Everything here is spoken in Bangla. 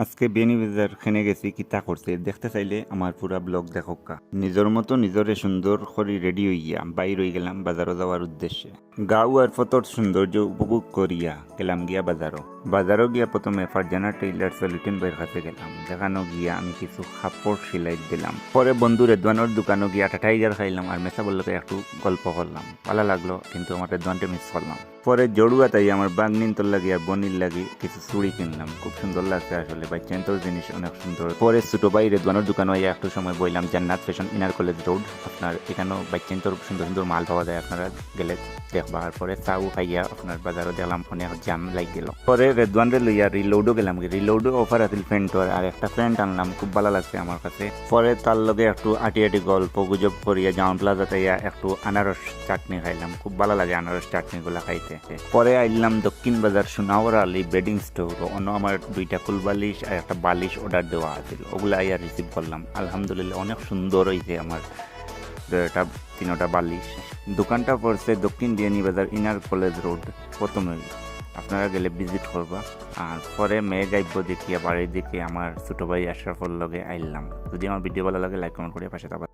আজকে বেনিবাজার খেনে গেছি কিতা করছে দেখতে চাইলে আমার পুরা ব্লগ দেখোকা। নিজের মতো নিজরে সুন্দর করে রেডি হইয়া বাইর হয়ে গেলাম বাজারও যাওয়ার উদ্দেশ্যে। গাঁও আর ফতর সৌন্দর্য উপভোগ করিয়া গেলাম গিয়া বাজারও গিয়া প্রথমে ফারজানা টেইলার সলিউশন বাইর কাছে গেলাম। যেখানে গিয়া আমি কিছু কাপড় সেলাই দিলাম। পরে বন্ধু রেদওয়ানোর দোকানে গিয়া একটা টাইগার খাইলাম আর মেসা বললোকে একটু গল্প করলাম। ভালো লাগলো, কিন্তু আমার রেদওয়ানটা মিস করলাম। পরে জড়ুয়া তাই আমার বাগনিন তোর লাগি আর বনির লাগি কিছু চুড়ি কিনলাম। খুব সুন্দর লাগছে আসলে, বাচ্চান্তর জিনিস অনেক সুন্দর। পরে ছোট ভাই রেদওয়ানোর দোকানে হইয়া একটু সময় বইলাম। জান্নাত ফ্যাশন ইনার কলেজ রোড, আপনার এখানেও বাচ্চান্তর সুন্দর সুন্দর মাল পাওয়া যায়, আপনারা গেলে দেখবার। পরে চাউ খাইয়া আপনার বাজারও দেখলাম অনেক জাম লাগ গেল। পরে রেদওয়ানরে লইয়া রিলোডও গেলাম। রিলোডও অফার আছিল ফ্যান্টর, আর একটা ফ্যান্ট আনলাম, খুব ভালো লাগছে আমার কাছে। পরে তার লগে একটু আটি গল্প গুজব করিয়া জাউন প্লাজা তাইয়া একটু আনারস চাটনি খাইলাম। খুব ভালো লাগে আনারস চাটনিগুলা খাইতে। পরে আইলাম দক্ষিণ বাজার সোনাওয়ার আলী বেডিং স্টোর। অন্য আমার 2টা কুলবালিশ আর একটা বালিশ অর্ডার দেওয়া আছিল, ওগুলা আইয়া রিসিভ করলাম। আলহামদুলিল্লাহ অনেক সুন্দর হয়েছে আমার এটা 3টা বালিশ। দোকানটা পড়ছে দক্ষিণ দিয়ানি বাজার ইনার কলেজ রোড। প্রথমে আপনারা গেলে ভিজিট করবা। আর পরে মেয়ে যাইব দেখিয়া বাড়ির দিকে আমার ছোট ভাই আশরাফুর লগে আইলাম। যদি আমার ভিডিও ভালো লাগে লাইক কমেন্ট করে পাশে থাকবা।